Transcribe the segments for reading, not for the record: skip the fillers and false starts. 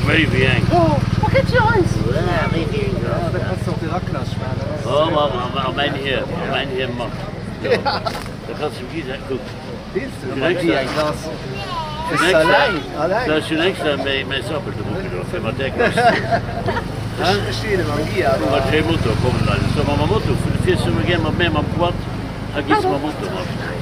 Very bien. Oh, spaghetti Eis! Da kannst du auch den Racklass schmalen. Oh, maar mijn heer mag. Ja. Dan gaat ze kiezen. Goed. Siehst du, Maria, das ist allein. Dat is een extra met sapper te moeten doen. Wenn man denkt, Schöne Maria. maar geen motor komen dan. Zo maar mijn motor. Voor de vier zullen we geen maar met mijn quad. Dan kies mijn motor maar.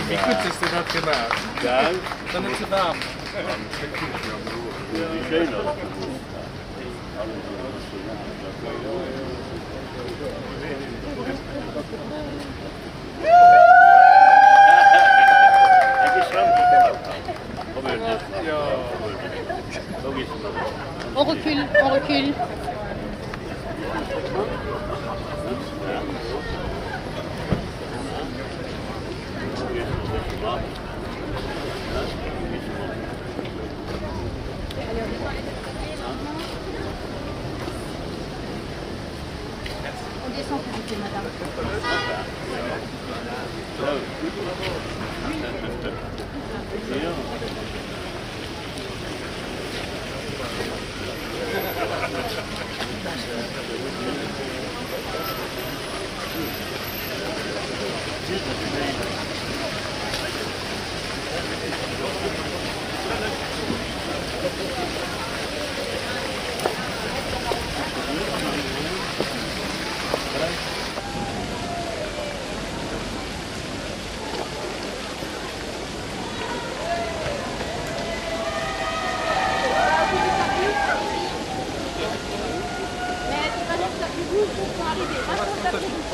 Wie goed is dat gemaakt? Ja. Dan is het warm. On recule, on recule. On descend s'il vous plaît, madame.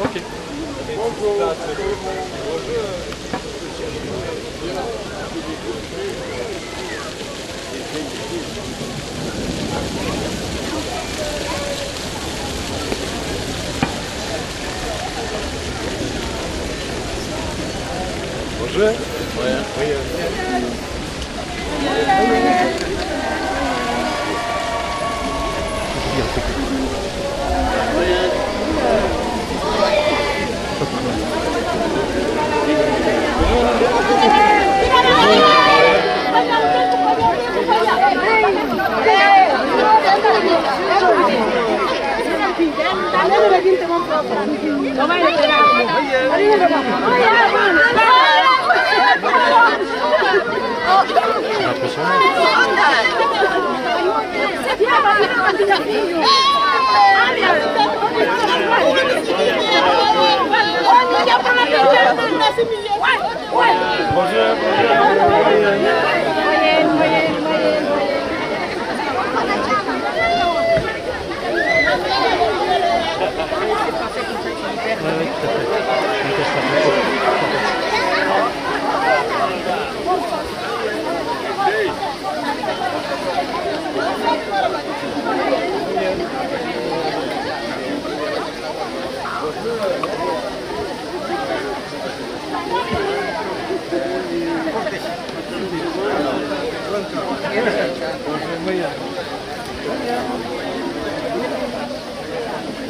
Ok. Bonjour.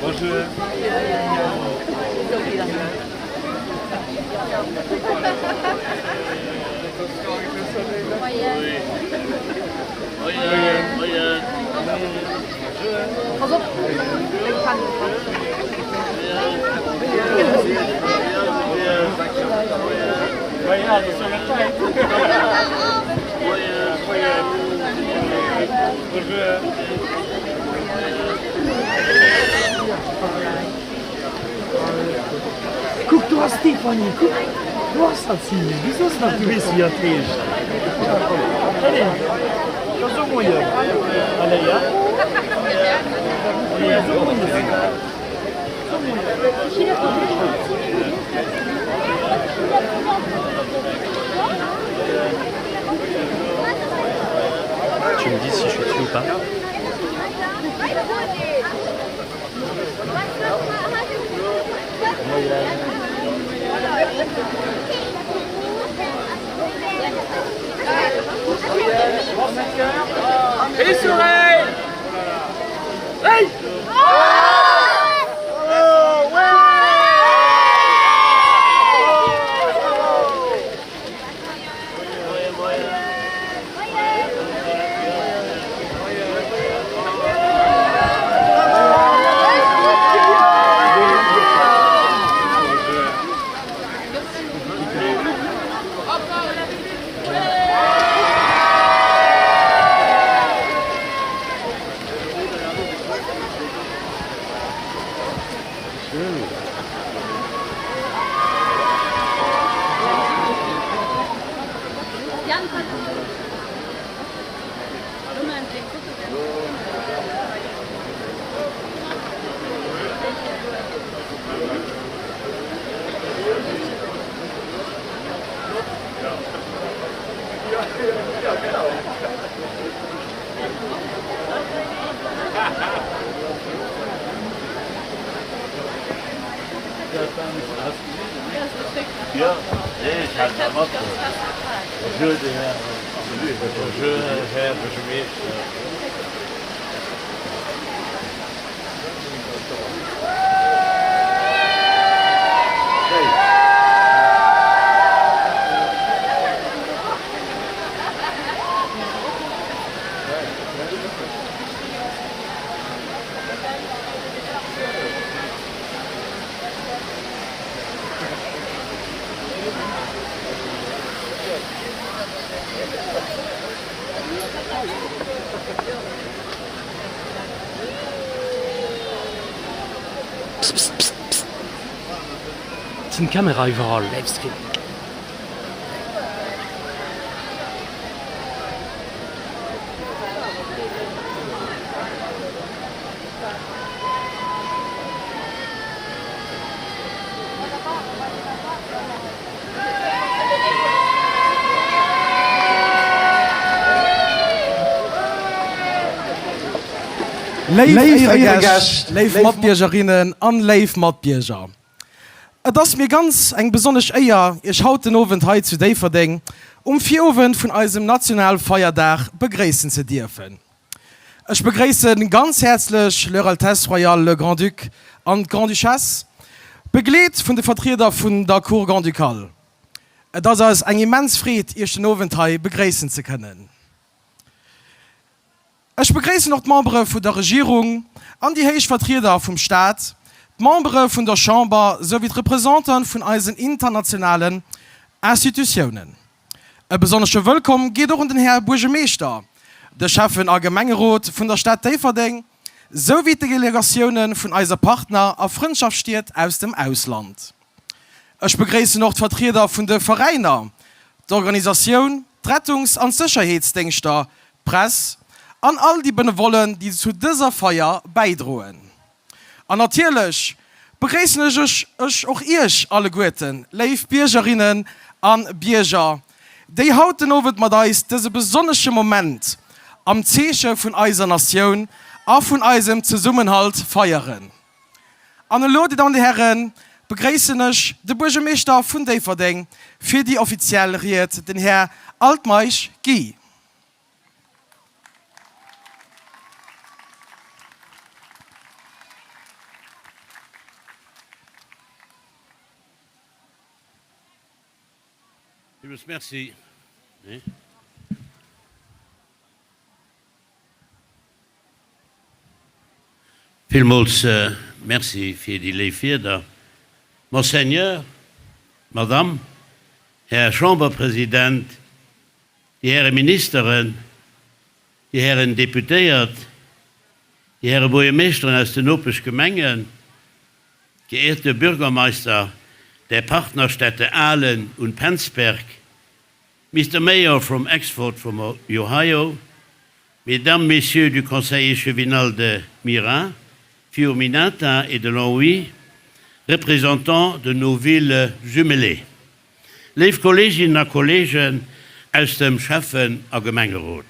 Bonjour. Pas op. Ik ga niet. Ja, dat is wel een tijd. Guck, du hast Stefanie, guck. Du hast das hier. Wieso ist das? Du bist wie ein Fisch. Allez, das ist so gut. Allez, ja? Ja, so gut. Tu me dis si je suis dessus ou pas. Et soleil! Hey! Jan, Ja, nee, ich halte am Motto. Je, der Herr. Je, Herr, je, C'est une caméra überall, Livestream. Leif Matbiergerinnen an Leif Matbierger. Et ass mir ganz eng besonnech Eier ich haut den Ofenheit zu déi verdeng, 4 Owen vun eisem Nationalfeierdach begréessen ze Dirfen. Ech begréessen ganz herzlech le Altesse Royale le Grand Duc an Grand Duchesse, begleet vun de Vertreter vun der Cour Grand Ducal. Et ass ass eng immens Fried ich den Ofenthei begréessen ze kënnen. Ich begrüße noch die Membre von der Regierung, an die Heichvertreter vom Staat, die Membre von der Chambre sowie die Repräsentanten von unseren internationalen Institutionen. Ein besonderes Willkommen geht auch an den Herrn Bürgermeister, der Chef von Allgemeinrat von der Stadt Everding, sowie die Delegationen von unseren Partnern auf Freundschaftsstädten aus dem Ausland. Ich begrüße noch die Vertreter von den Vereinen, der Organisation, Rettungs- und Sicherheitsdienste, Presse, an all die Benewollen, die zu dieser Feier beidrohen. Und natürlich begrüße ich euch auch ihr alle Guten, Leif Biergerinnen und Bierger, die heute Abend mit uns diesen besonderen Moment am Zeichen von unserer Nation und von unserem Zusammenhalt feiern. Und meine Damen und Herren, begrüße ich den Bürgermeister von Everding für die offizielle Rede, den Herrn Altmaisch Guy. Liebes Merci, Nee? Vielmals merci für die Lehrfeder. Monseigneur, Madame, Herr Chamberpräsident, die Herren Ministerin, die Herren Deputiert, die Herren Bürgermeister aus den Opischen Gemengen, geehrte Bürgermeister der Partnerstädte Aalen und Penzberg, Mr. Mayor from Oxford from Ohio, Mesdames, Messieurs du Conseil chevinal de Mira, Fiuminata et de Longwy, représentants de nos villes jumelées, liebe Kolleginnen und Kollegen aus dem Schaffen- und Gemeinderat,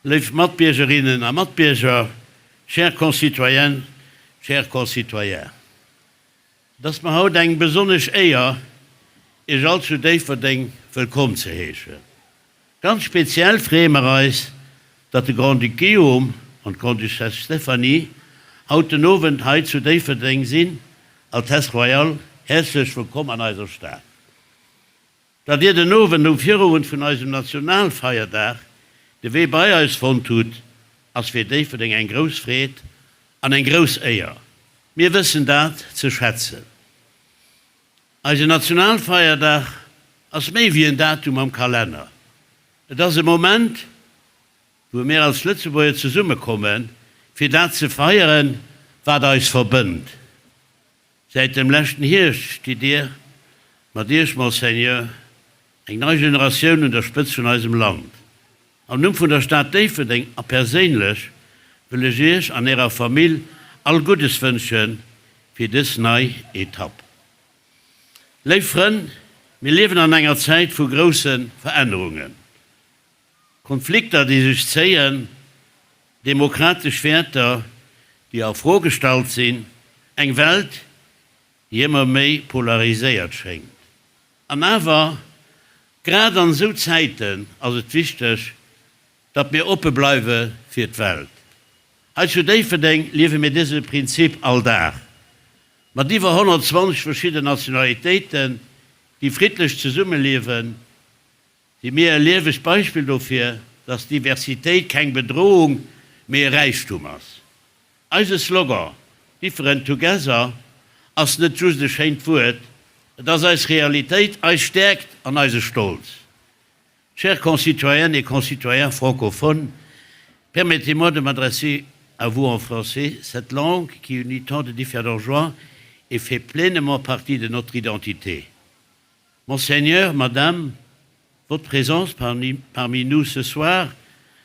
liebe Matbürgerinnen und Matbürger, chers concitoyens, chers concitoyens. Dass man heute ein besonders Eier ist also dafür willkommen zu heißen. Ganz speziell freuen wir uns, dass der Grand Duc Guillaume und Comtesse Stephanie heute Abend heute zu dafür sind, Altesse Royale, herzlich willkommen an unserer Stadt. Da ihr den Abend um 4 Uhr von unserem Nationalfeiertag, der wir bei uns von tut, als wir dafür ein Großfried und ein Großeier. Wir wissen das zu schätzen. Also Nationalfeiertag ist mehr wie ein Datum am Kalender. Das ist ein Moment, wo wir als Lützeburger zusammenkommen, für das zu feiern, was uns verbindet. Seit dem letzten Jahr steht ihr, mit dir, Monseigneur, eine neue Generation an der Spitze von unserem Land. Und nun von der Stadt Deverding persönlich will ich euch an ihrer Familie all Gutes wünschen für diese neue Etappe. Liebe Freunde, wir leben in einer Zeit von großen Veränderungen. Konflikte, die sich zeigen, demokratische Werte, die auch vorgestellt sind, eine Welt, die immer mehr polarisiert scheint. Und aber, gerade an so Zeiten, ist es wichtig, dass wir offen bleiben für die Welt. Als wir dafür denken, leben wir dieses Prinzip alltag. Mit über 120 verschiedenen Nationalitäten, die friedlich zusammenleben, die mir ein lebendes Beispiel dafür, dass Diversität keine Bedrohung mehr Reichtum ist. Unser Slogan, Different Together, ist nicht just ein schönes Wort, das als Realität uns stärkt und uns stolz. Chers concitoyens et concitoyens francophones, permettez-moi de m'adresser à vous en français, cette langue qui unit tant de différents genres et fait pleinement partie de notre identité. Monseigneur, Madame, votre présence parmi nous ce soir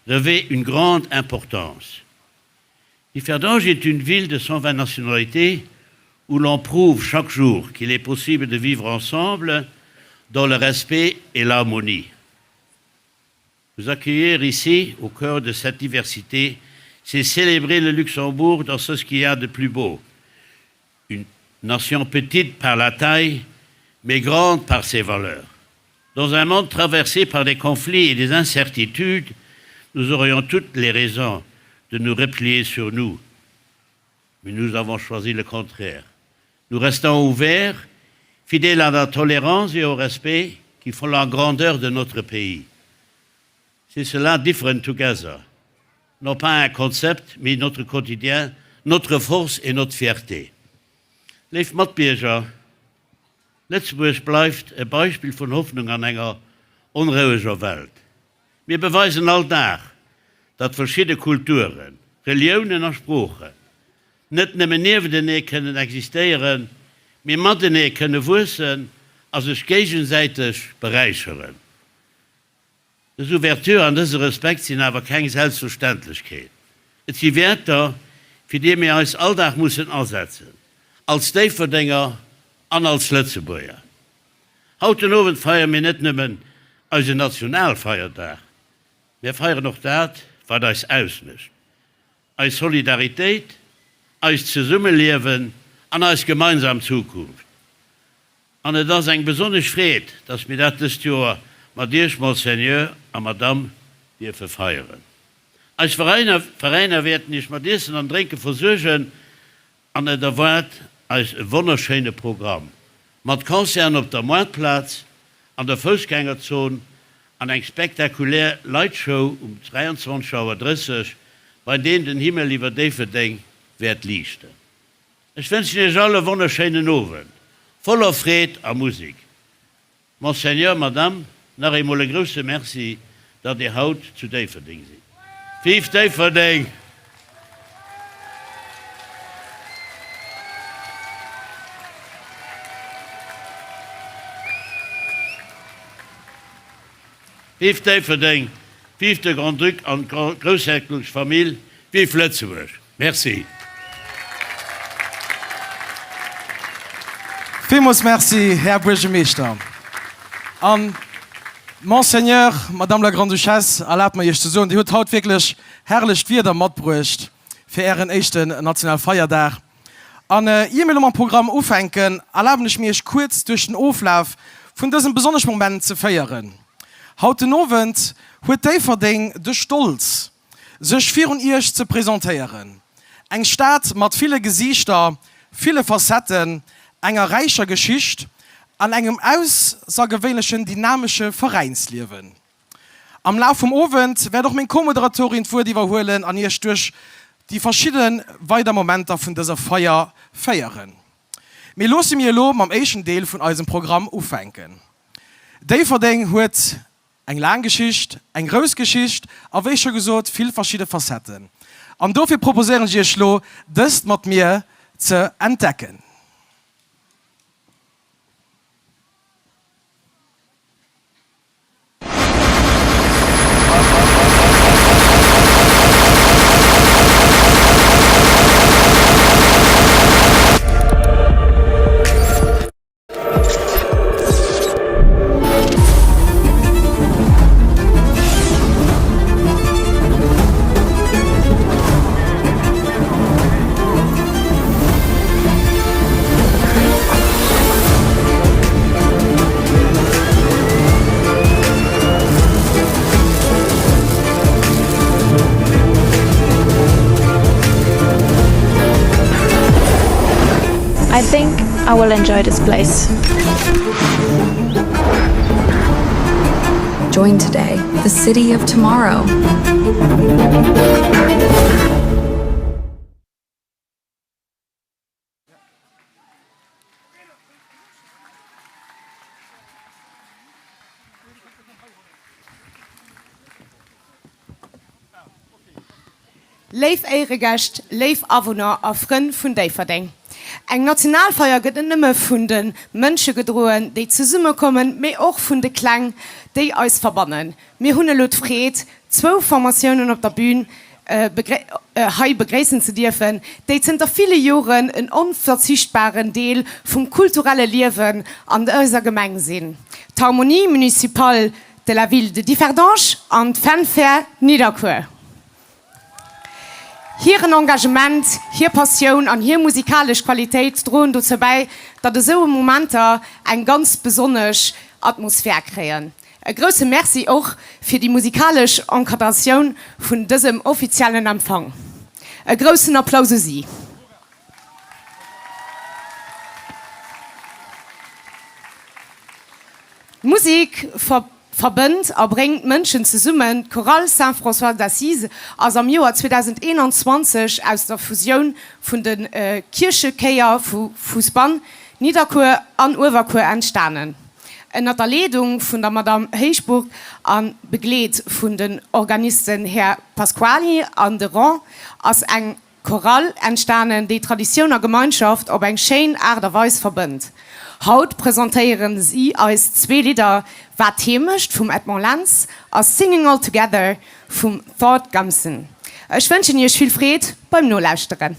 revêt une grande importance. Differdange est une ville de 120 nationalités où l'on prouve chaque jour qu'il est possible de vivre ensemble dans le respect et l'harmonie. Vous accueillir ici, au cœur de cette diversité, c'est célébrer le Luxembourg dans ce qu'il y a de plus beau. Une nation petite par la taille, mais grande par ses valeurs. Dans un monde traversé par des conflits et des incertitudes, nous aurions toutes les raisons de nous replier sur nous. Mais nous avons choisi le contraire. Nous restons ouverts, fidèles à la tolérance et au respect qui font la grandeur de notre pays. C'est cela, Different Together. Non pas un concept, mais notre quotidien, notre force et notre fierté. Lieve Matbürger, Lützeburg bleibt ein Beispiel von Hoffnung an einer unruhigen Welt. Wir beweisen alltag, dass verschiedene Kulturen, Religionen und Sprachen nicht nur neben den können existieren, wir mit denen können wachsen, also sich gegenseitig bereichern. Das Ouverture und dieser Respekt sind aber keine Selbstverständlichkeit. Es sind Werte, für die wir uns alltag müssen ansetzen. Als Steverdinger und als Lützeburger. Heute Abend feiern wir nicht nur unseren Nationalfeiertag. Wir feiern noch das, was uns ausmacht. Als Solidarität, als Zusammenleben und als gemeinsame Zukunft. Und das ist ein besonderes Fried, dass wir das Jahr mit dir, Monseigneur und Madame, dürfen feiern. Als Vereine werden nicht mit Essen und Trinken versuchen, und der Wort als ein wunderschönes Programm. Mit Konzerten auf dem Marktplatz, an der Fußgängerzone an eng spektakulär Lightshow 23:30 Uhr, bei denen den Himmel lieber David denkt, wird lichte. Ich wünsche euch alle wunderschönen Abend, voller Fried und Musik. Monseigneur, Madame, nach einmal große Merci, dass ihr heute zu David seid. Vive David! Vive David! Vive de Grand Duc und Großherzogliche Familie! Vive Lützeburg! Merci! Vielmals merci, Herr Bürgermeister. An Monseigneur, Madame la Grande Duchesse, erlaubt mir zu sagen, die hat heute wirklich herrlich wieder mitgebracht für ihren ersten Nationalfeiertag. An ihr will mein Programm aufhängen, erlauben ich mir kurz durch den Auflauf von diesem besonderen Moment zu feiern. Heute Abend hat David den Stolz, sich für uns zu präsentieren. Eine Stadt mit vielen Gesichtern, vielen Facetten, einer reicher Geschichte, an einem außergewöhnlichen dynamischen Vereinsleben. Am Laufe des Abends werde auch meine Co-Moderatorin vor die überholen an ihr durch die verschiedenen weiteren Momente von dieser Feier feiern. Wir lassen mir loben am ersten Teil von unserem Programm aufhängen. David hat eine lange Geschichte, eine große Geschichte, aber wie schon gesagt, viele verschiedene Facetten. Und dafür proposieren wir euch, das mit mir zu entdecken. I think I will enjoy this place. Join today, the city of tomorrow. Leif eure Gäste, leif Awohner a Fren vun Daverdeng. Eng Nationalfeier gët nëmme vun den Mënsche gedroen, déi ze Summe kommen, méi och vun de Klang, déi eis verbannen. Mir hunne lot Fred, 2 Formatiounen op der Bühn hai begréessen ze Dirfen, déi zenter viele Joren en onverzichtbaren Deel vum kulturelle Liewen an euser Gemeng sinn. D'Harmonie municipal de la Ville de Differdange an d'Fanfare Niedercour. Hier ein Engagement, hier Passion an hier musikalisch Qualität drohen dazu bei, dass so Momente eine ganz besondere Atmosphäre kreieren. Ein großes Merci auch für die musikalische Enkadration von diesem offiziellen Empfang. Ein großen Applaus für Sie. Musik verbindet und bringt Menschen zusammen. Chorale Saint-François d'Assise ist im Jahr 2021 aus der Fusion von den Kirchenchören von Fußball, Niederchor und Oberchor entstanden. Unter der Leitung von der Madame Heichburg und begleitet von den Organisten Herr Pasquali und de Ron ist ein Choral entstanden, die Tradition der Gemeinschaft auf eine schöne Art und Weise verbindet. Heute präsentieren sie als 2 Lieder, was themisch vom Edmond Lenz als Singing All Together vom Thought Gamson. Ich wünsche Ihnen viel Freude beim Nullausstellen.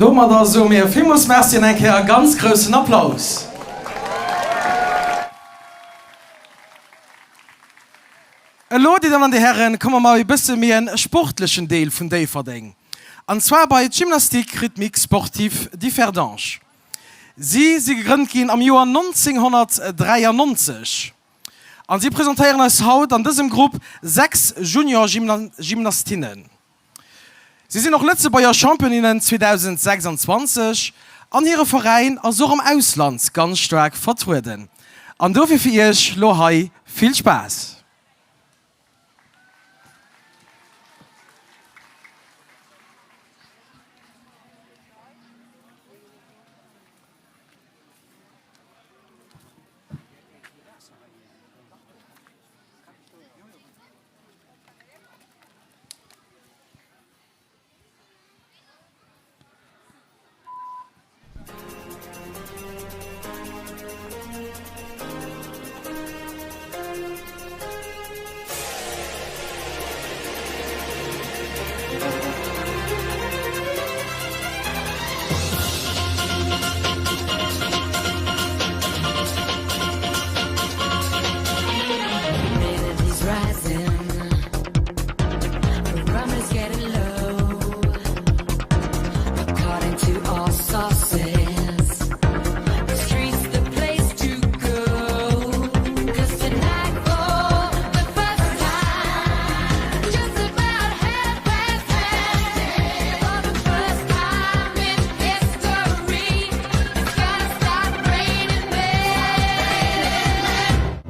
Dommer da so mir Fimus Merci enke a ganz großen Applaus. Lodi dann an die Herren kommmer mal ein bisschen mehr en sportlichen Deel vun déi verdeng. Und zwar bei Gymnastik Rhythmik Sportiv Differdange. Sie gegründet gin am Joar 1993. Und sie präsentieren als Haut an diesem Gruppe 6 Junior-Gymnastinnen. Sie sind noch letzte Bayer Championinnen 2026 an ihre Verein als auch im Ausland ganz stark vertreten. Und dafür für euch Lohai viel Spaß.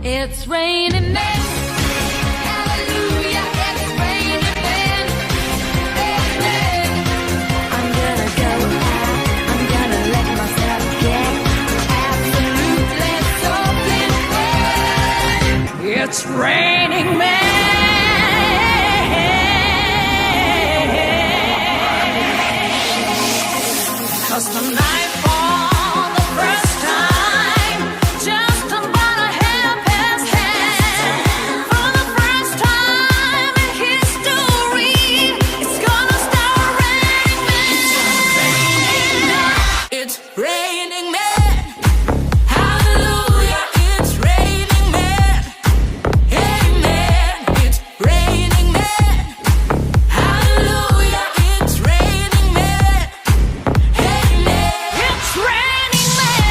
It's raining men. Hallelujah, it's raining men. Amen. I'm gonna go out. I'm gonna let myself get absolutely soaking wet. It's raining men. Cause the night for the first time, just about a half past ten. For the first time in history, it's gonna start raining men. It's raining men. Hallelujah, it's raining men. Amen. It's raining men. Hallelujah, it's raining men. Amen. It's raining men.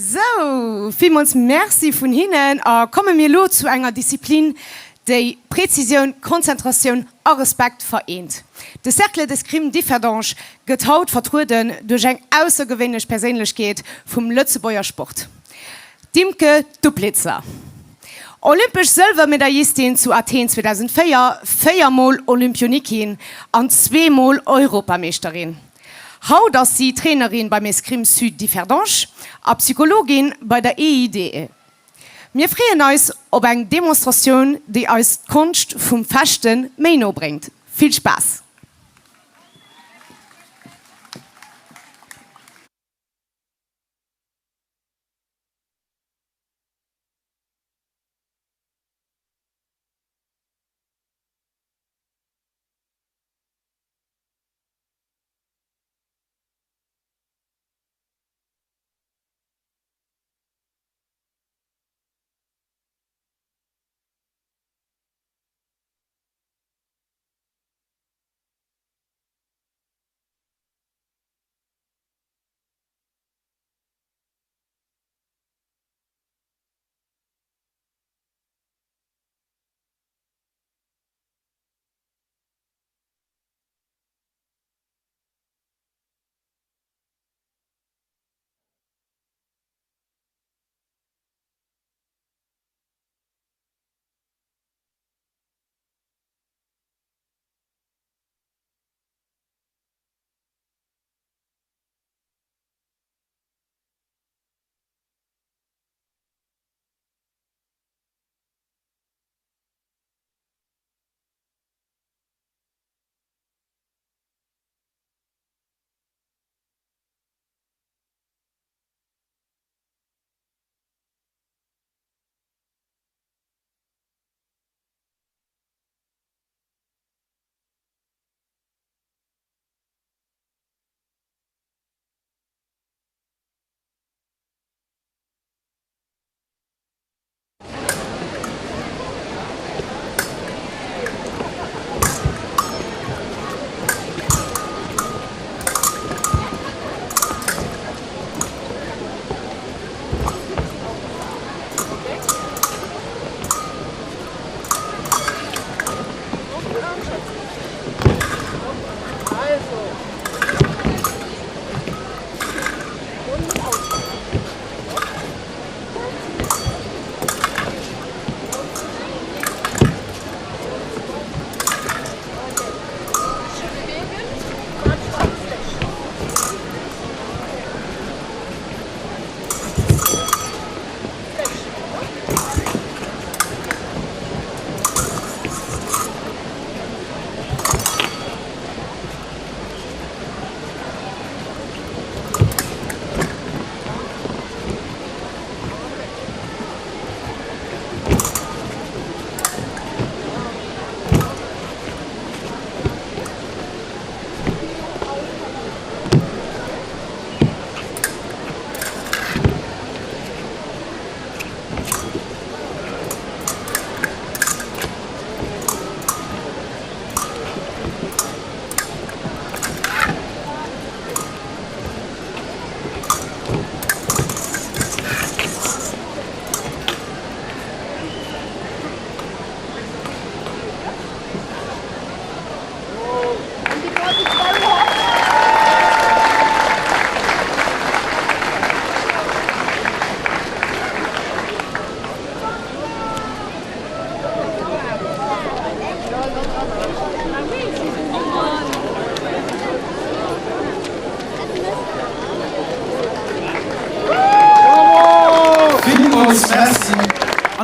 So, vielmals Merci von Ihnen. Kommen wir lo zu einer Disziplin, die Präzision, Konzentration und Respekt vereint. Der Cercle d'Escrime Differdange wird heute vertreten durch eine außergewöhnliche Persönlichkeit vom Lützebäuer Sport. Dimke Duplitzer. Olympisch Silbermedaillistin zu Athen 2004, 4-mal Olympionikin und 2-mal Europameisterin. Haut ist sie Trainerin beim Escrime Sud Differdange und Psychologin bei der EIDE. Wir freuen uns auf eine Demonstration, die uns die Kunst vom Fechten mehr bringt. Viel Spaß!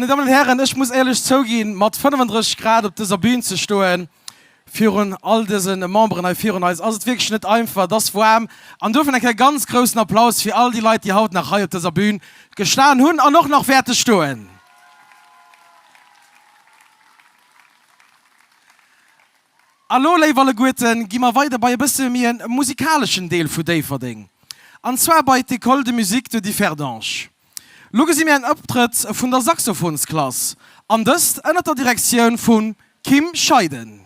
Meine Damen und Herren, ich muss ehrlich zugehen, mit 35 Grad auf dieser Bühne zu stehen, für all diese Members für uns. Also es ist wirklich nicht einfach, das ist warm. Und dürfen einen ganz großen Applaus für all die Leute, die heute nach auf dieser Bühne gestanden haben und noch fertig stehen. Hallo, liebe alle Guten, gehen wir weiter bei ein bisschen mehr einem musikalischen Teil von dieser Ding. Und zwar bei l'École de Musique de Differdange. Schauen Sie mir einen Auftritt von der Saxophonsklasse. Und das unter der Direktion von Kim Scheiden.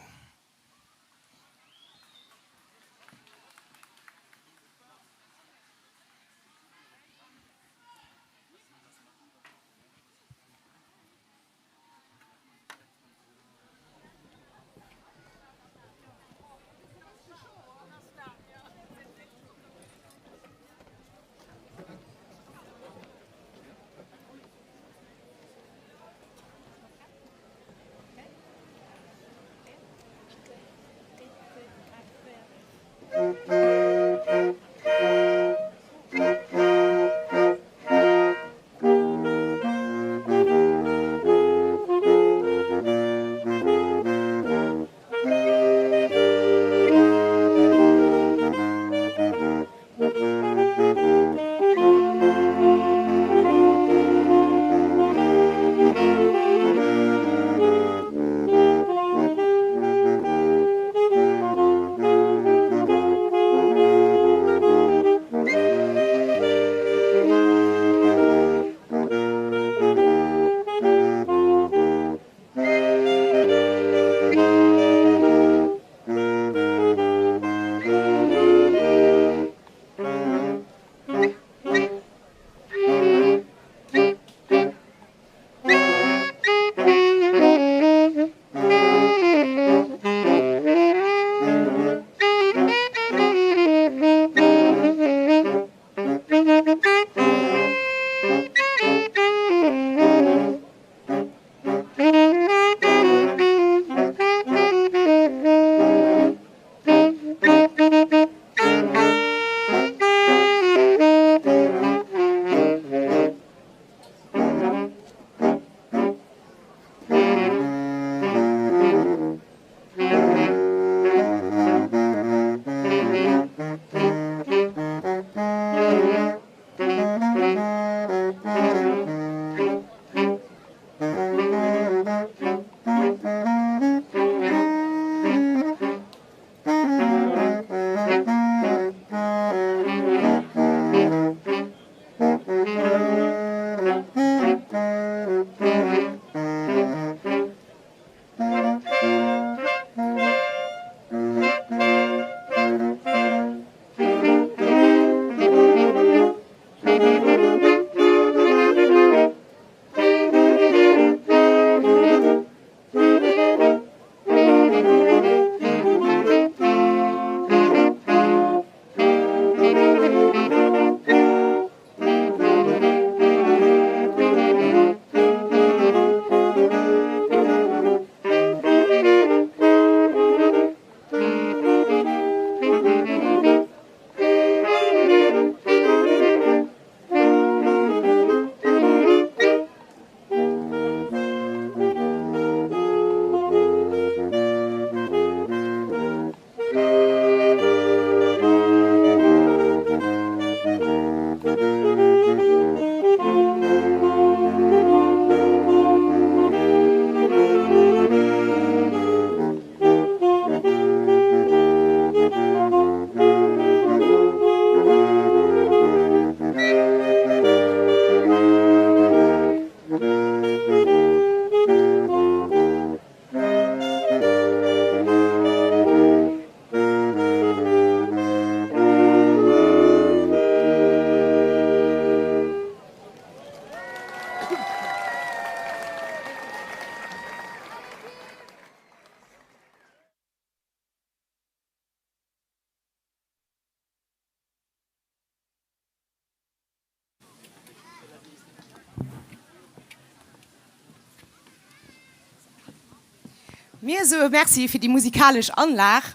Mir so merci für die musikalische Anlage.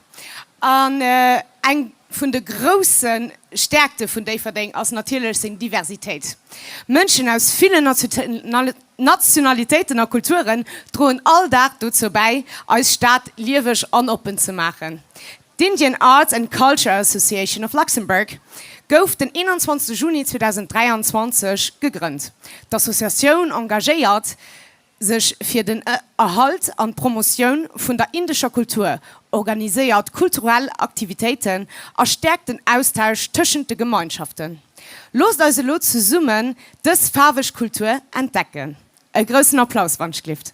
Und ein von der großen Stärke von der Verding als natürlich sind Diversität. Menschen aus vielen Nationalitäten und Kulturen drohen all dazu bei, als Staat liewig open zu machen. Die Indian Arts and Culture Association of Luxembourg gouf den 21. Juni 2023 gegründet. Die Assoziation engagiert sich für den Erhalt und Promotion von der indischen Kultur, organisiert kulturelle Aktivitäten und stärkt den Austausch zwischen den Gemeinschaften. Los also los zusammen das farbige Kultur entdecken. Einen großen Applaus, Wandschlift.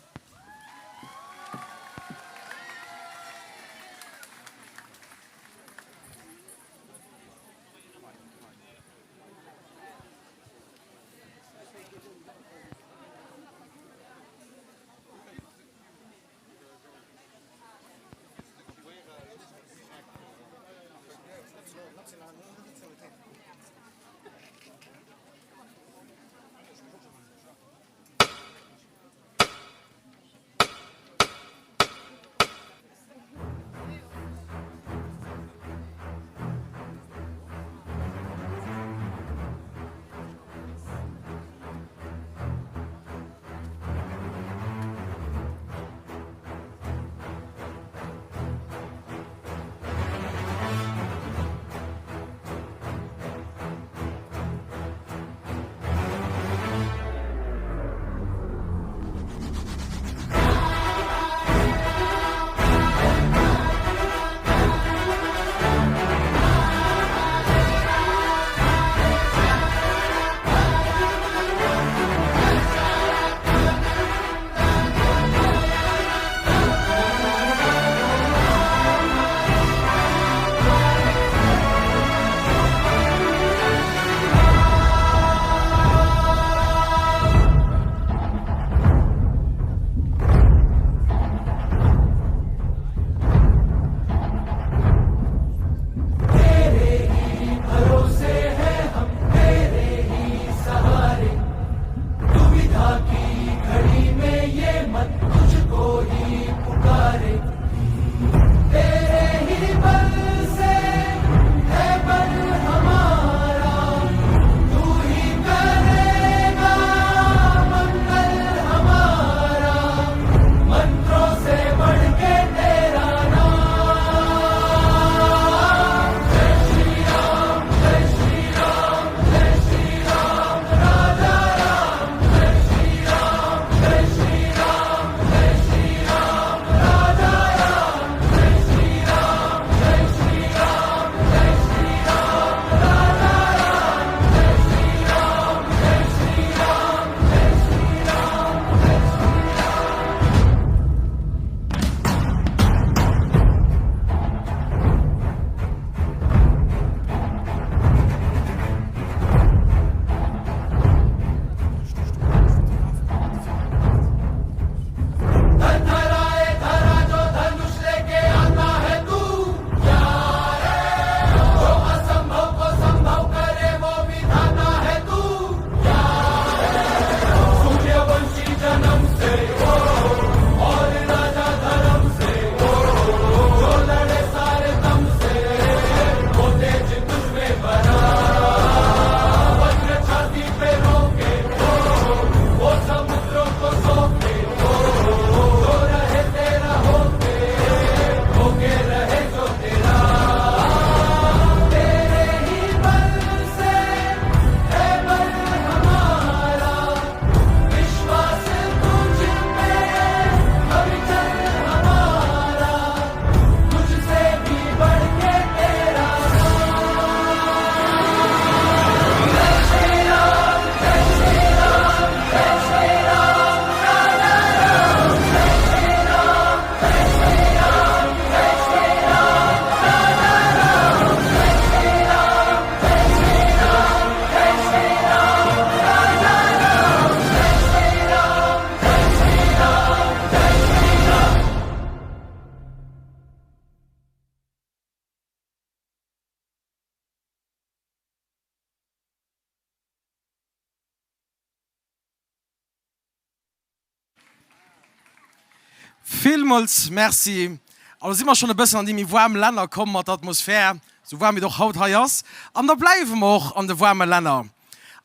Vielmals merci. Also immer schon ein bisschen an die warmen Länder kommen mit der Atmosphäre, so warm wie doch Haut hier ist. Und da bleiben wir auch an den warmen Ländern.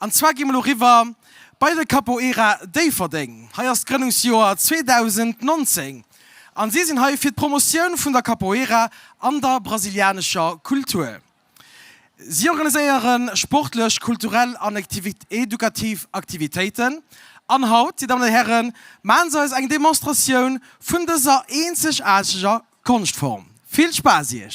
Und zwar gehen wir noch rüber bei der Capoeira Dayverding, heißt Gründungsjahr 2019. Und sie sind hier für die Promotion von der Capoeira an der brasilianischen Kultur. Sie organisieren sportlich, kulturell und edukativ Aktivitäten. An Haut, die Damen und Herren, machen sie eine Demonstration von dieser einzigartigen Kunstform. Viel Spaß hier!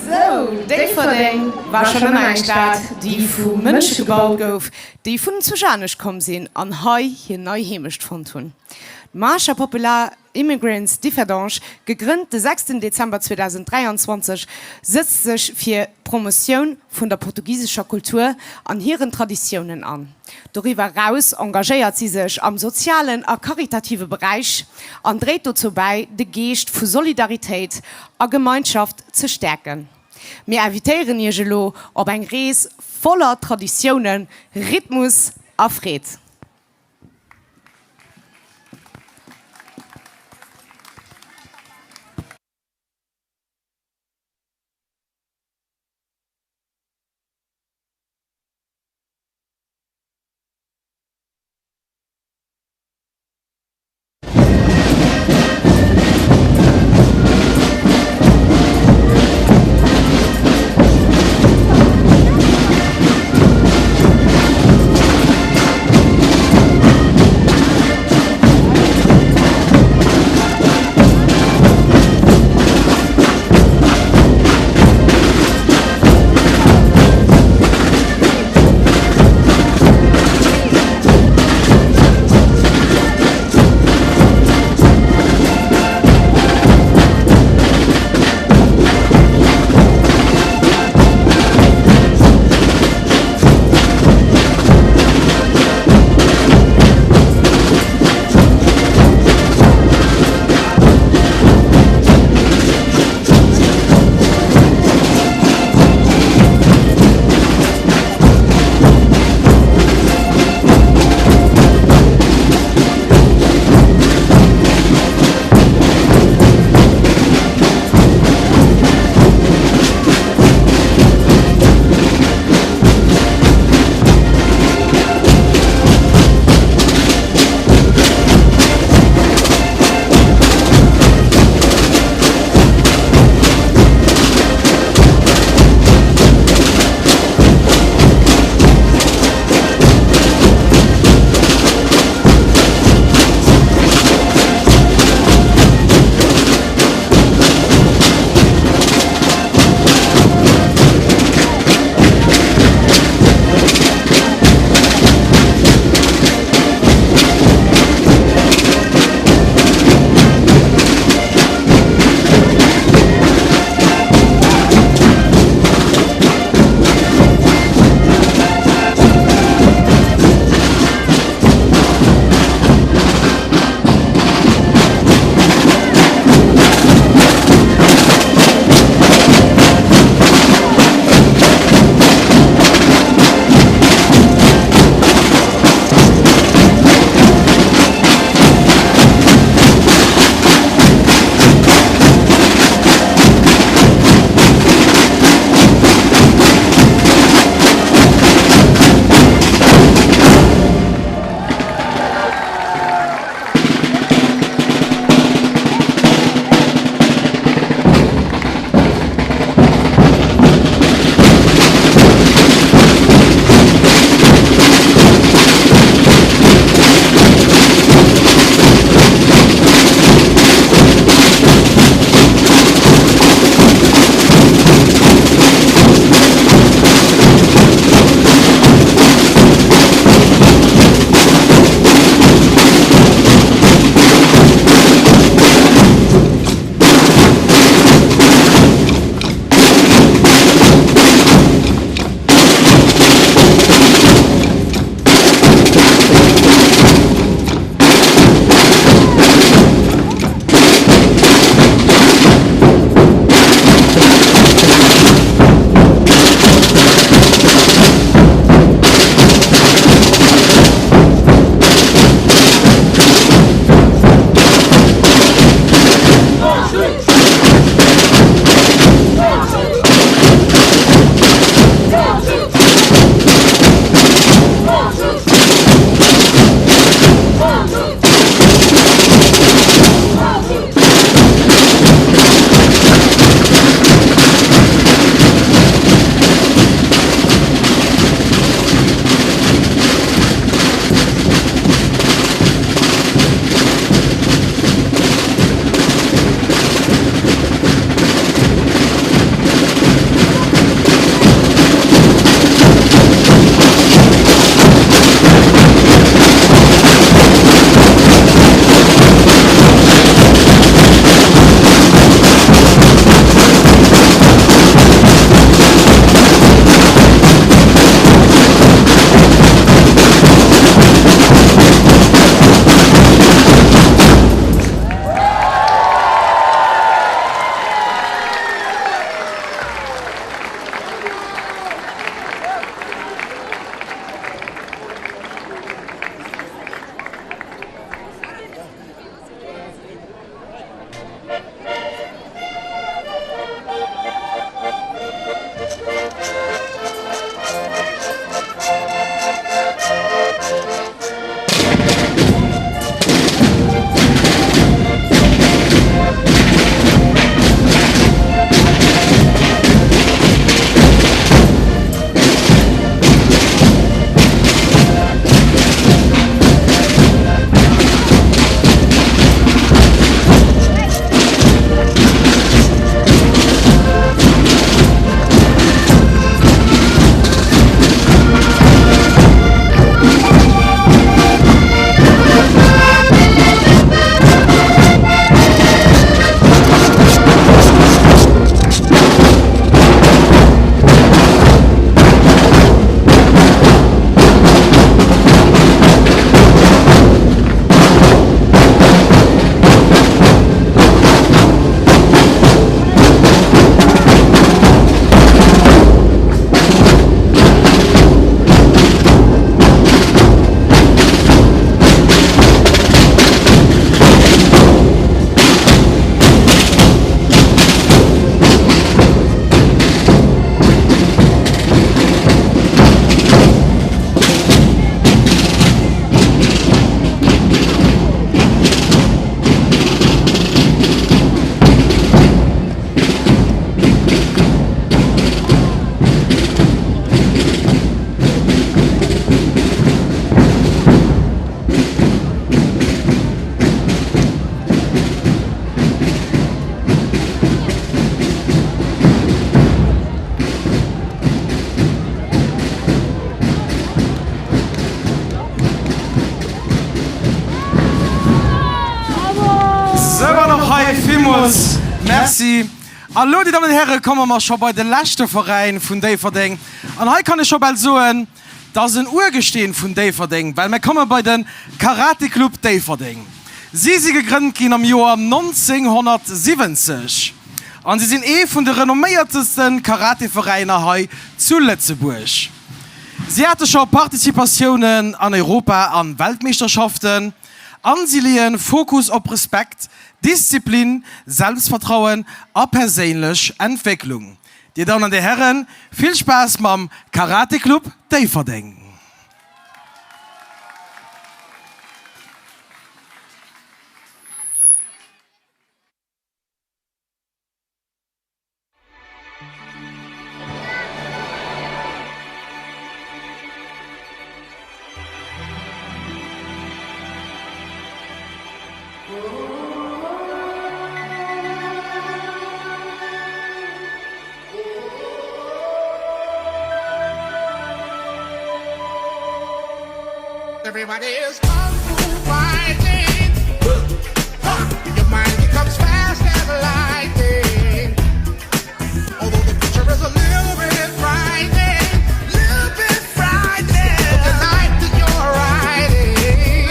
So, die Verding war schon eine Stadt, die von Menschen gebaut gouf, die von Zujanisch kommen sind, an Hai hier neu heimischt von tun. Marche Popular Immigrants Differdange, gegründet den 6. Dezember 2023, setzt sich für Promotion von der portugiesischer Kultur an ihren Traditionen an. Darüber hinaus engagiert sie sich am sozialen und karitativen Bereich und trägt dazu bei, den Geist von Solidarität und Gemeinschaft zu stärken. Wir invitieren ihr gelo auf ein Reis voller Traditionen, Rhythmus und Frieden. noch hi Fimus. Merci. Hallo die Damen und Herren, kommen wir schon bei der letzten Verein von Daverding. Und heute kann ich schon bald sagen, das ist ein Urgestehen von Daverding, weil wir kommen bei den Karate Club Daverding. Sie sind gegründet im Jahr 1970. Und sie sind von den renommiertesten Karatevereinen hier zu Lützeburg. Sie hatten schon Partizipationen an Europa an Weltmeisterschaften, Ansilien, Fokus auf Respekt, Disziplin, Selbstvertrauen und persönliche Entwicklung. Die Damen und Herren, viel Spaß mit dem Karate Club Daverding. Everybody is kung fu fighting. Your mind becomes fast as lightning. Although the picture is a little bit frightening, the life that you're riding,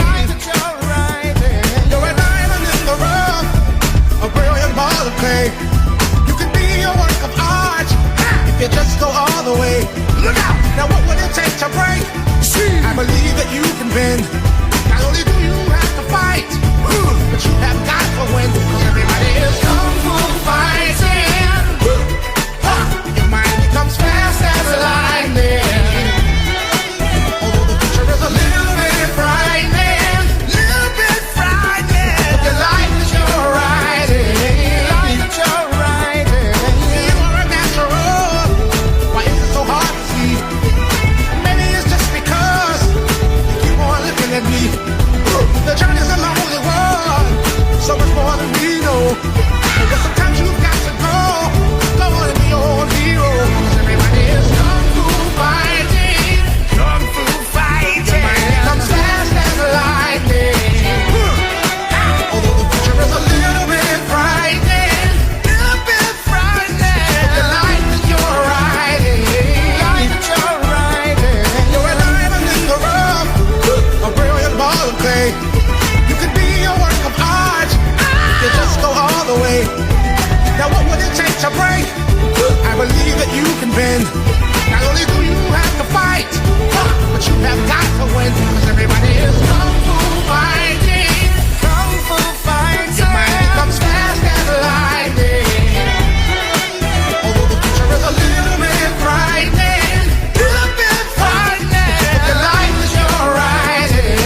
you're an island in the rough, a brilliant ball of clay. You can be a work of art if you just go all the way. Look out! Now what would it take to break? I believe that you can bend. Not only do you have to fight, but you have got to win. Because everybody is kung fu fighting. Your mind becomes fast as lightning. Although the future is a little bit frightening, the life that you're riding, you are a natural. Why is it so hard to see? At me. The journey's a lonely world, so much more than we know. But sometimes you've got to go and be your own hero. 'Cause everybody is kung fu fighting. Your mind becomes fast as lightning. Although the future is a little bit frightening, the life that you're riding, you're an island in the rough, a brilliant ball of clay. You could be a work of art if you just go all the way. Now what would it take to break? I believe that you can bend. Not only do you have to fight, but you have got to win. Because everybody is kung fu fighting. Your mind becomes fast as lightning. Although the future is a little bit frightening, the life that you're riding.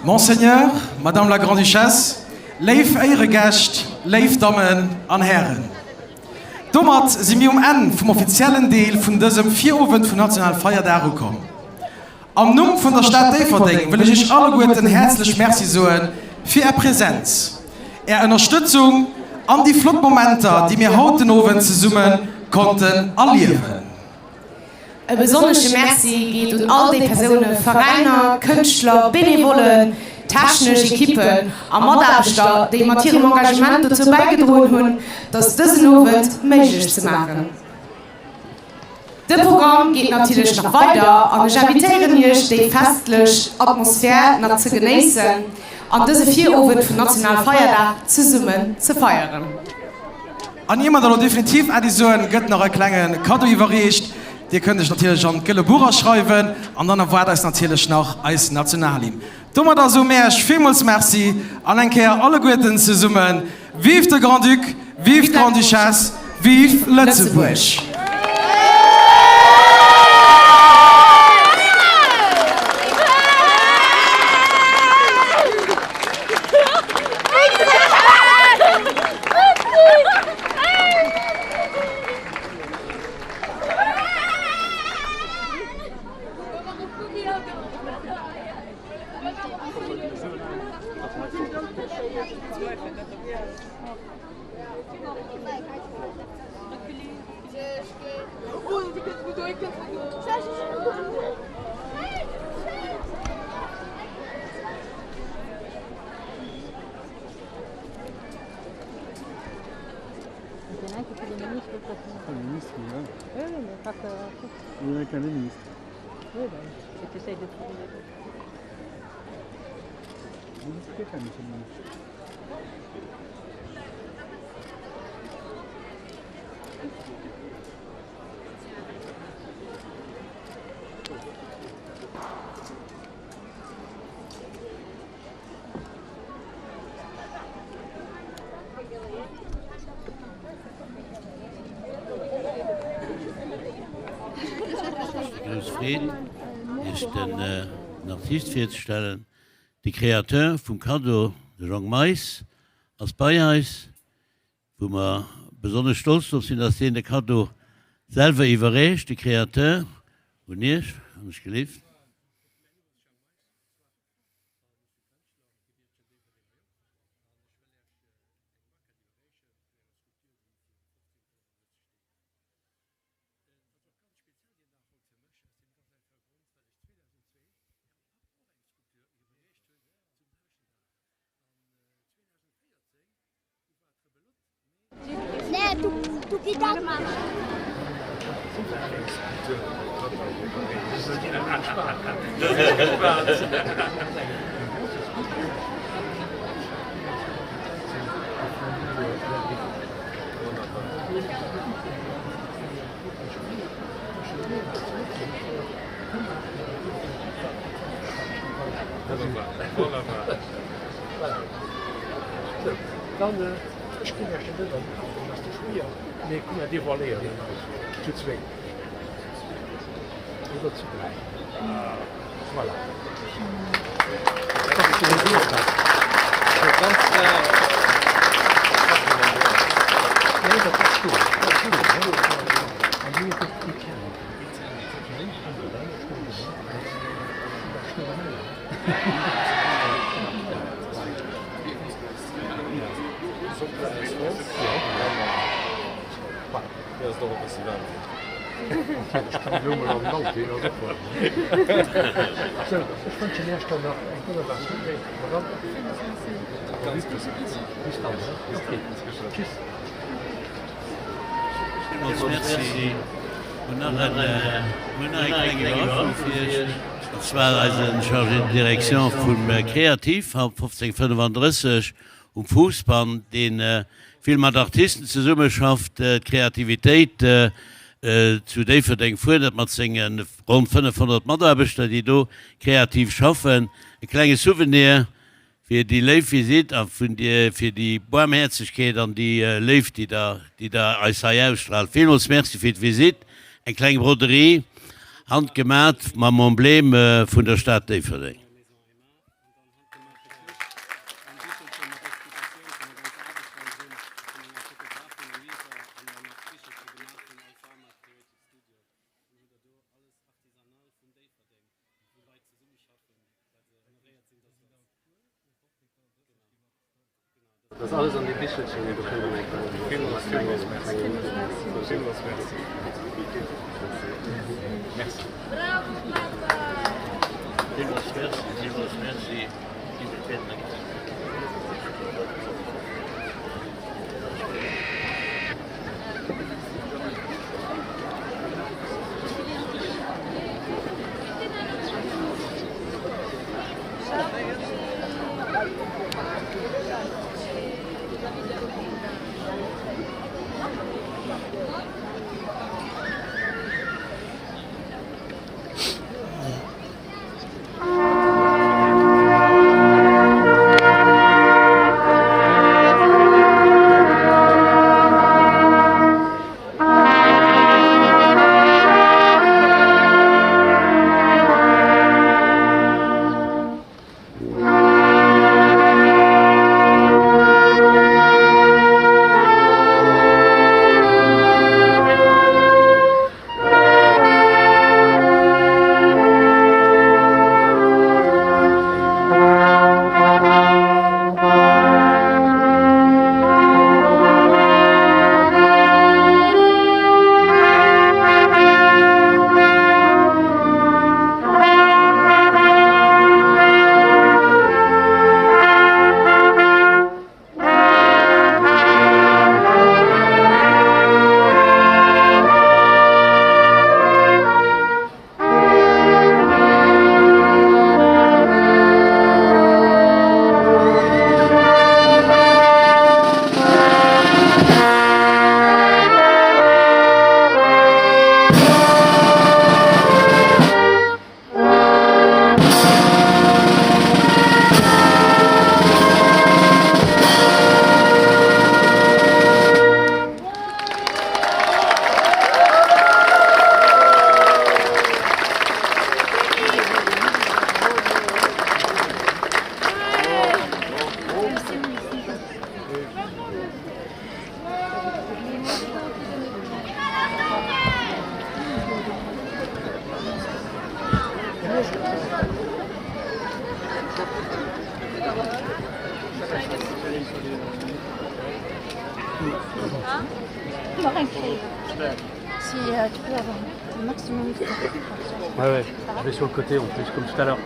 Monseigneur, Madame la Grande-Duchesse, leif eure Gäste, leif Damen und Herren. Damit sind wir am Ende vom offiziellen Teil von diesem Vierabend von National Feiertag gekommen. Am Namen von der Stadt Everding will ich euch alle guten herzlich Merci sagen für Ihre Präsenz, Ihre Unterstützung und die Flotmomente, die wir heute Abend zusammen konnten erleben. Ein besonderes Merci geht an all die Personen, Vereine, Künstler, Benevolen, technische Equipen und Mitarbeiter, die mit ihrem Engagement dazu beigetragen haben, dass diesen Abend möglich zu machen. Das Programm geht natürlich noch weiter und ich invitiere euch, die festliche Atmosphäre noch zu genießen und diese Vierabend vom Nationalen Feiertag zusammen zu feiern. An jemand, der definitiv Addition gibt noch einen kleinen Kado überreicht. Die könnt ihr natürlich an Gillebura schreiben und dann war das natürlich noch als Nationalhymne. Dummer da so mehr, vielmals merci an ein Kehr alle Guten zusammen. Vive der Grand Duc, vive Grande Duchesse, vive Lützeburg. Frieden ist den Artist vorzustellen, die Kreateur vom Cadeau de Jean Mais aus Bayern, wo wir besonders stolz darauf sind, dass den Cadeau selber überreicht, die Kreateur und ich, habe ich geliebt. Tu quitas más. Dan misschien als je dit dan als de goede, nee, kom je devalueren. Tot twee. Dat is blij. Voilà. Dat is een goede stap. Nee, dat is goed. Dat is goed. En nu is het goed. Ja, ist doch ein bisschen lang. Ich kann nur mal am Bauch gehen oder so. So, ich wünsche dir erst noch ein guter Tag. Ganz bis dann. Okay. Tschüss. Merci. Und noch eine kleine das war also eine Charge de Direktion vom Kreativ, ab 1535 Fußball, den viel mit Artisten zusammen schafft, Kreativität zu dem verdenken vor, dass man singen rund 500 Mitarbeiter, die da kreativ schaffen. Ein kleines Souvenir für die Live-Visit und für die Barmherzigkeit an die Live, die da als ausstrahlt. Vielmals merci für die Visit. Eine kleine Broderie, handgemacht, mit dem Emblem von der Stadt Everding. Das ist alles an die Bischöfchen, die bekommen. Si tu peux avoir un maximum de temps. Ouais, ouais, je vais sur le côté en plus, comme tout à l'heure.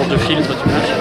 De filtre, tu lâches.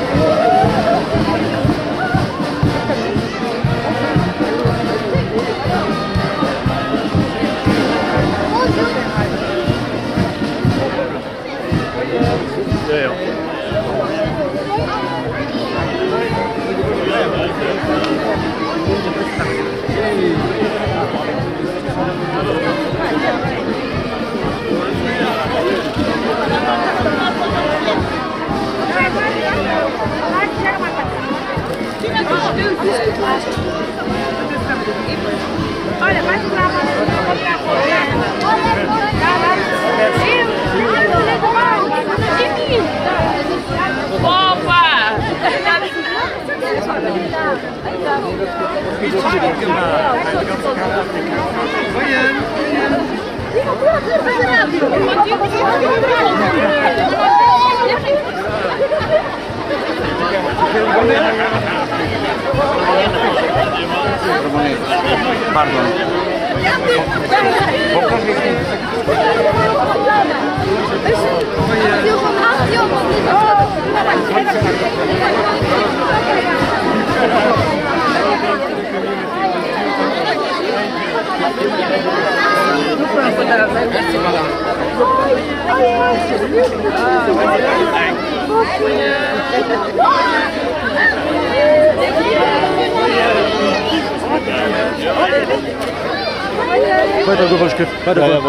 Weiter go Schrift. Weiter ja, ja,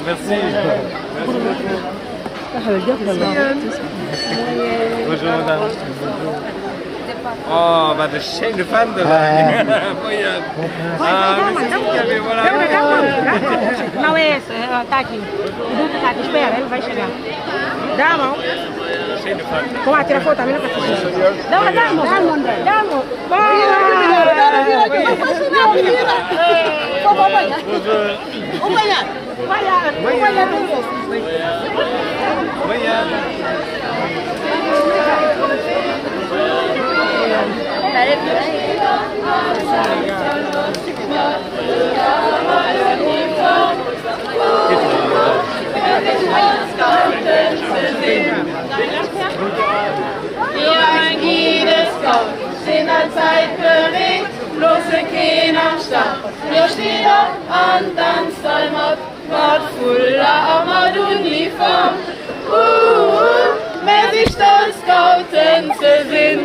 merci. Bonjour madame. Oh, bah de chaîne de fans de la moyenne. Ah, mais c'est qui avait, voilà. Não é esse, tá aqui. O Duque tá aqui, espera, ele vai chegar. Dá a mão. Chaîne de fans. Vamos lá, tira foto também, não precisa. Dá a mão, dá a mão, André. Dá a mão. In der Zeit bewegt, bloß keiner Stadt. Wir stehen an Tanztalmat, Bad Fulla, Amaduniform. Wer sich stolz Gauten zu sehen.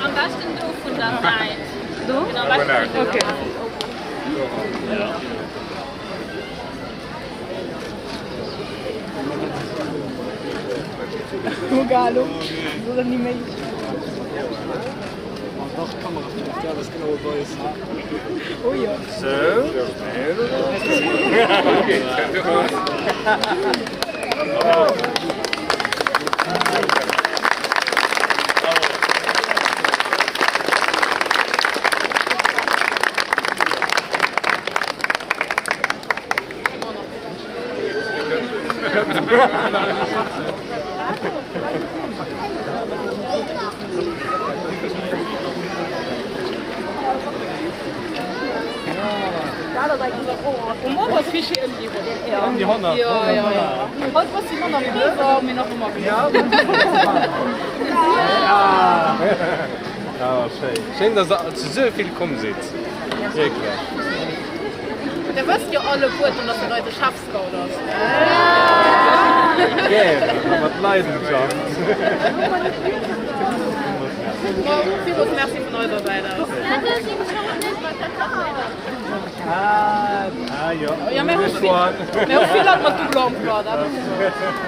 Am besten du von der Seite. Du? Genau, okay. O galo, dos animais. Oi, ó. Um die 100. Ja, schön. Schön, dass ihr zu so viel kommen seid. Wirklich. Der wirst ja alle gut und dass du Leute schaffst, oder? Ja, mit Leidenschaft. Vieles merci von eurer Seite. Ja. Ja, mehr viel hat man zu glauben,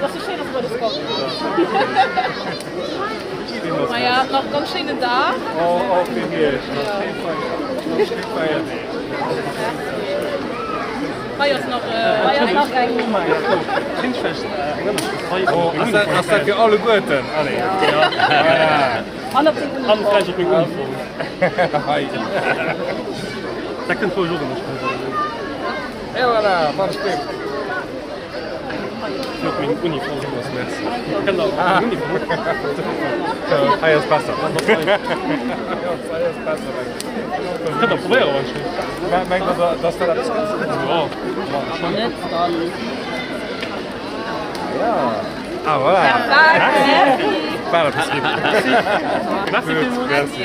das ist schön, dass man das kommt. Naja, noch ganz schönen Tag. Oh, auf den Weg. War jetzt noch Kindfest. Oh, das seid ihr alle Guten. Alle. Ja. Alle Fleisch auf Uniform. Da könnt ihr wohl noch Ja, voilà, mal spät. für meine Uniform was mehr. Genau, Uniform. Ja, jetzt passt das. Kann doch probieren, aber Meint ihr, dass das alles ganz gut ist? Ja. Ah, voilà. Voilà, das gibt Merci Gut, merci.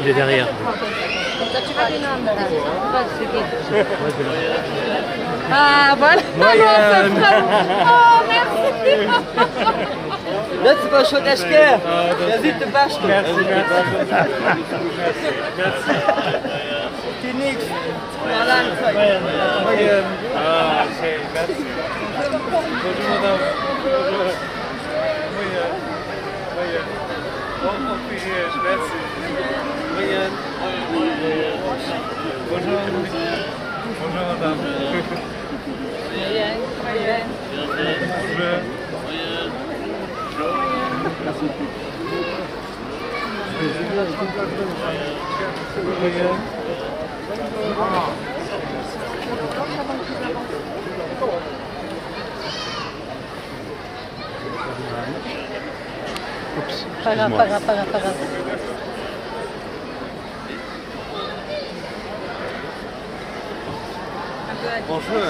Il est derrière. Ah, voilà. Oh, merci. Letzte Mal schon echt gern. Der sieht den Beste. Merci. Die nächste. Ah, schön, merci. Bonjour, madame. Bonjour. Bon privilège, merci. Bonjour. Bonjour, madame. Pas grave. Bonjour.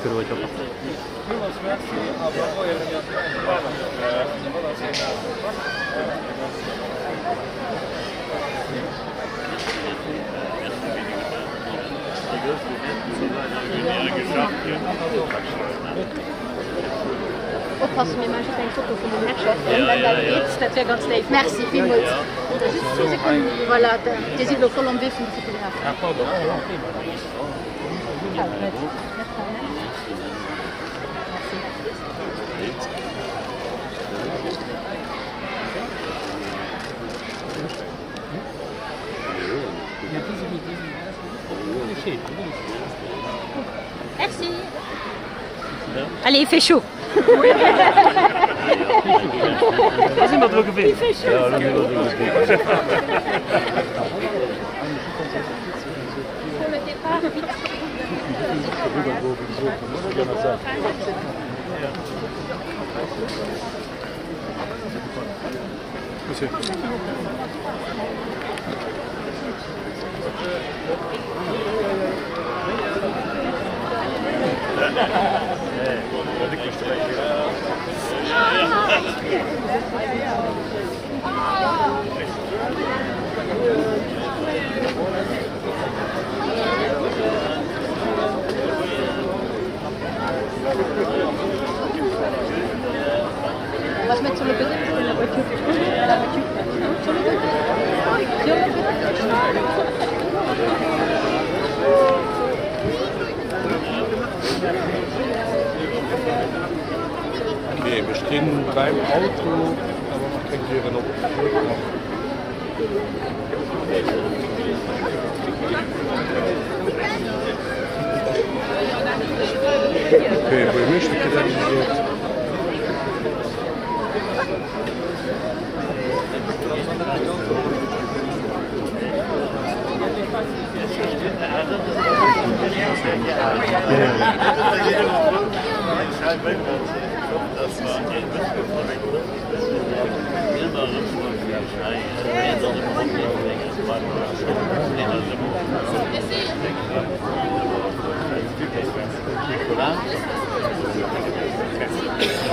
que doit être parti. Oppassen, wir machen ein Foto von dem Matchup. Und wenn dann geht's, das wäre ganz live. Merci, vielmals. Voilà, der sieht noch voll am Weg von der Fotografie. Ah, pardon. Merci. Allez, il fait chaud. Was sind wir drüber gewesen? Il fait chaud. Ja, das sind wir drüber gewesen. Pour le départ, vite. Monsieur. On va se mettre sur le côté pour la voiture. La voiture. Sur le côté. Sur le côté. Okay, wir stehen beim Auto, aber noch kein Tiere noch. Okay, wo möchte ich das nicht?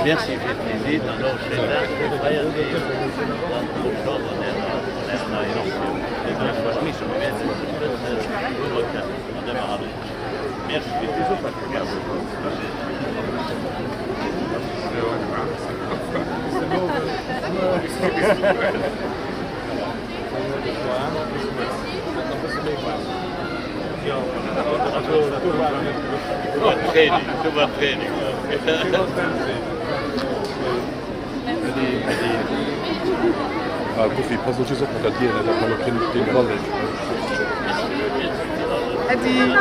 Merci, plaisir. Alors, je suis là, je vais aller Training. Kofi, pass auf, auch mit dir, da kann man den Ball nicht. Eddie.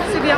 C'est bien.